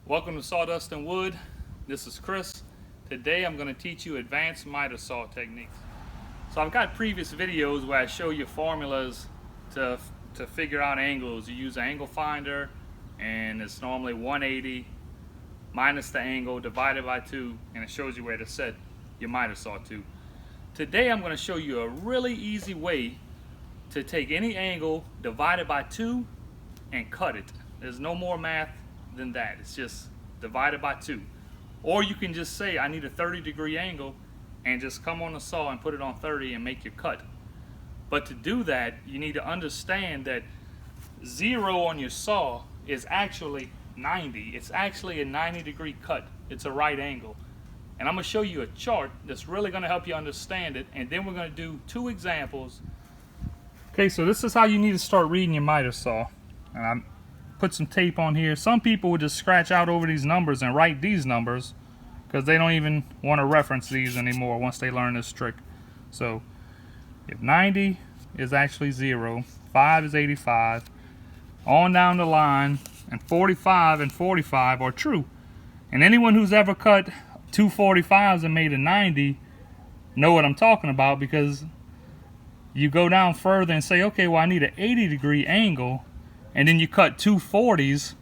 Welcome to Sawdust and Wood. This is Chris. Today I'm going to teach you advanced miter saw techniques. So I've got previous videos where I show you formulas to figure out angles. You use an angle finder and it's normally 180 minus the angle divided by 2, and it shows you where to set your miter saw to. Today I'm going to show you a really easy way to take any angle divided by 2 and cut it. There's no more math than that. It's just divided by 2. Or you can just say I need a 30-degree angle and just come on the saw and put it on 30 and make your cut. But to do that, you need to understand that 0 on your saw is actually 90. It's actually a 90-degree cut. It's a right angle. And I'm going to show you a chart that's really going to help you understand it, and then we're going to do 2 examples. Okay, so this is how you need to start reading your miter saw. And I put some tape on here. Some people would just scratch out over these numbers and write these numbers because they don't even want to reference these anymore once they learn this trick. So if 90 is actually 0, 5 is 85, on down the line, and 45 and 45 are true. And anyone who's ever cut 2 45s and made a 90 know what I'm talking about, because you go down further and say, okay, well I need an 80-degree angle, and then you cut 2 40s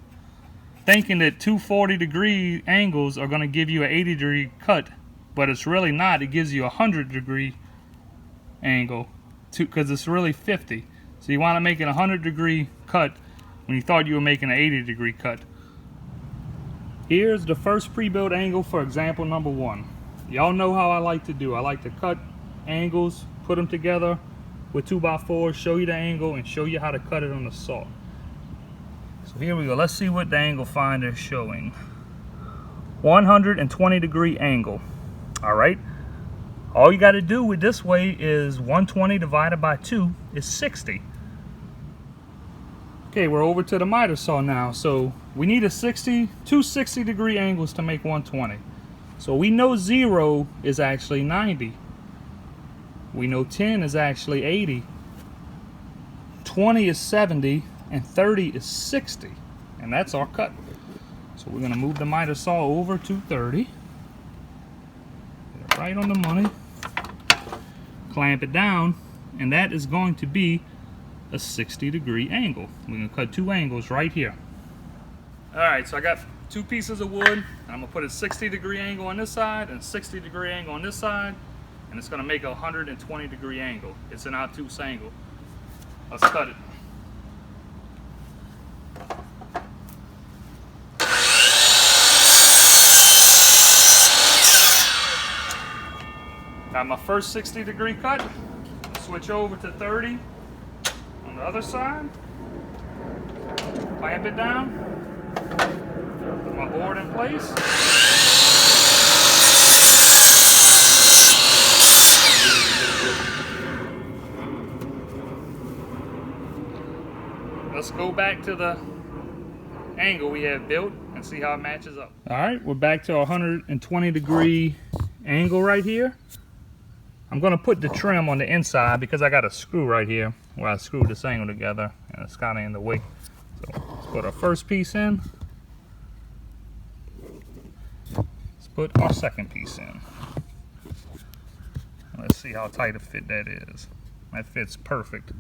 thinking that 2 40-degree angles are going to give you an 80-degree cut, but it's really not. It gives you a 100-degree angle because it's really 50. So you want to make it a 100-degree cut when you thought you were making an 80-degree cut. Here's the first pre-built angle for example number 1. Y'all know how I like to do. I like to cut angles, put them together with 2x4, show you the angle, and show you how to cut it on the saw. So here we go. Let's see what the angle finder is showing. 120-degree angle. Alright. All you got to do with this way is 120 divided by 2 is 60. Okay, we're over to the miter saw now. So we need two 60-degree angles to make 120. So we know 0 is actually 90. We know 10 is actually 80. 20 is 70. And 30 is 60. And that's our cut. So we're going to move the miter saw over to 30. Get it right on the money. Clamp it down. And that is going to be a 60-degree angle. We're going to cut 2 angles right here. Alright, so I got 2 pieces of wood. And I'm going to put a 60-degree angle on this side and a 60-degree angle on this side. And it's going to make a 120-degree angle. It's an obtuse angle. Let's cut it. Got my first 60-degree cut. Switch over to 30 on the other side. Clamp it down. Put my board in place. Let's go back to the angle we have built and see how it matches up. Alright, we're back to a 120-degree angle right here. I'm going to put the trim on the inside because I got a screw right here where I screwed this angle together and it's kind of in the way. So let's put our first piece in. Let's put our second piece in. Let's see how tight a fit that is. That fits perfect.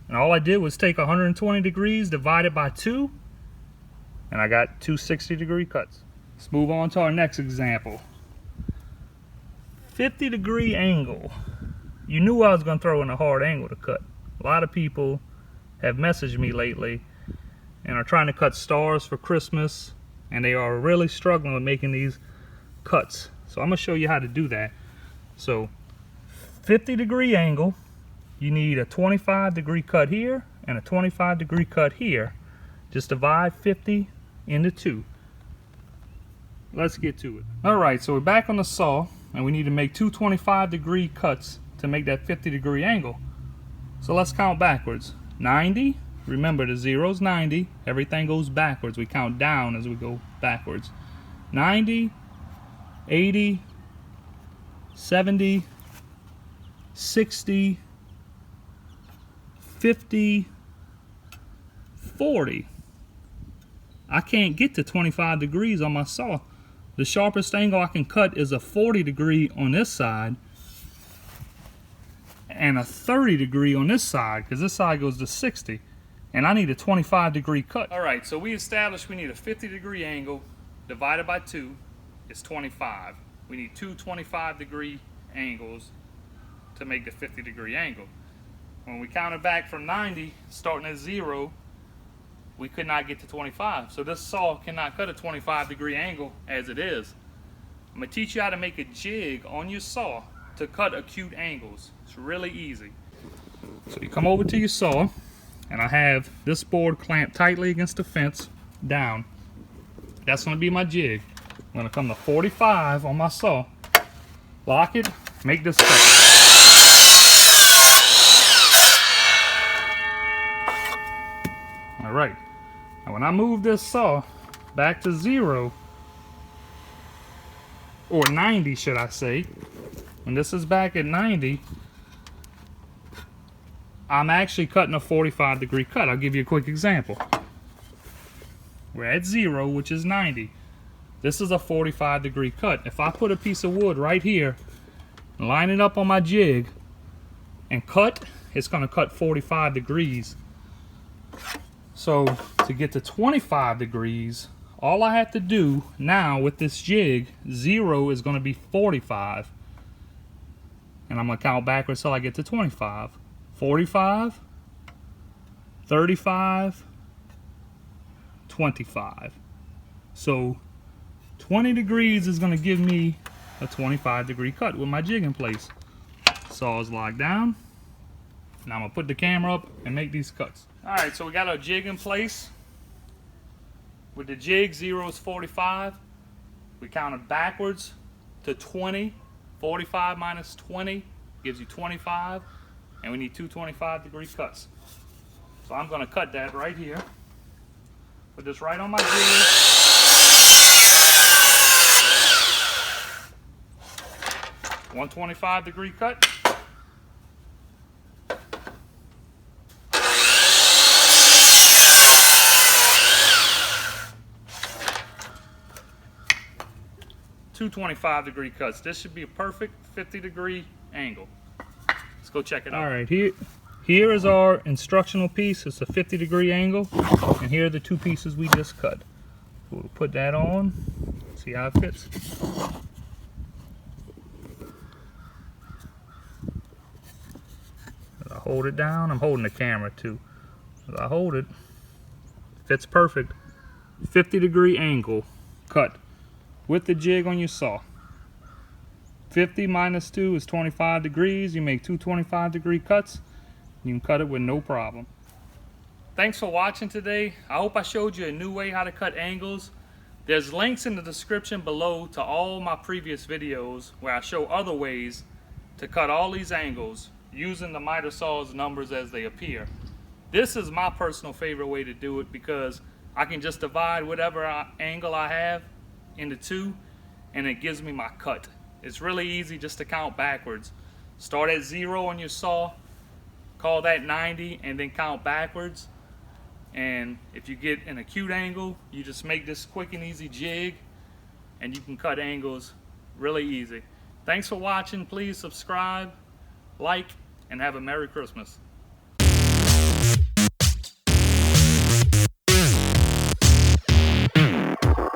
And all I did was take 120 degrees divided by 2, and I got 2 60-degree cuts. Let's move on to our next example. 50-degree angle. You knew I was going to throw in a hard angle to cut. A lot of people have messaged me lately and are trying to cut stars for Christmas, and they are really struggling with making these cuts. So I'm going to show you how to do that. So 50-degree angle, you need a 25-degree cut here and a 25-degree cut here. Just divide 50 into 2. Let's get to it. Alright, so we're back on the saw, and we need to make 2 25-degree cuts to make that 50-degree angle. So let's count backwards. 90, remember the 0 is 90, everything goes backwards. We count down as we go backwards. 90, 80, 70, 60, 50, 40. I can't get to 25 degrees on my saw. The sharpest angle I can cut is a 40 degree on this side and a 30 degree on this side, because this side goes to 60, and I need a 25 degree cut. All right, so we established we need a 50 degree angle divided by 2 is 25. We need two 25 degree angles to make the 50 degree angle. When we counted back from 90, starting at 0, we could not get to 25. So this saw cannot cut a 25 degree angle as it is. I'm going to teach you how to make a jig on your saw to cut acute angles. It's really easy. So you come over to your saw, and I have this board clamped tightly against the fence down. That's going to be my jig. I'm going to come to 45 on my saw, lock it, make this cut. Alright, now when I move this saw back to 0, or 90 should I say, when this is back at 90, I'm actually cutting a 45 degree cut. I'll give you a quick example. We're at 0, which is 90. This is a 45 degree cut. If I put a piece of wood right here, line it up on my jig, and cut, it's going to cut 45 degrees. So to get to 25 degrees, all I have to do now with this jig, 0 is going to be 45. And I'm going to count backwards till I get to 25. 45, 35, 25. So 20 degrees is going to give me a 25 degree cut with my jig in place. Saw is locked down. Now I'm going to put the camera up and make these cuts. Alright, so we got our jig in place. With the jig, 0 is 45. We counted backwards to 20. 45 minus 20 gives you 25. And we need two 25 degree cuts. So I'm going to cut that right here. Put this right on my jig. One 25 degree cut. Two 25 degree cuts. This should be a perfect 50 degree angle. Let's go check it out. Alright, here is our instructional piece. It's a 50 degree angle. And here are the two pieces we just cut. So we'll put that on. See how it fits. As I hold it down, I'm holding the camera too. As I hold it, fits perfect. 50 degree angle cut with the jig on your saw. 50 minus 2 is 25 degrees. You make two 25 degree cuts. You can cut it with no problem. Thanks for watching today. I hope I showed you a new way how to cut angles. There's links in the description below to all my previous videos where I show other ways to cut all these angles using the miter saw's numbers as they appear. This is my personal favorite way to do it because I can just divide whatever angle I have into two and it gives me my cut. It's really easy just to count backwards. Start at 0 on your saw, call that 90, and then count backwards. And if you get an acute angle, you just make this quick and easy jig and you can cut angles really easy. Thanks for watching. Please subscribe, like, and have a Merry Christmas.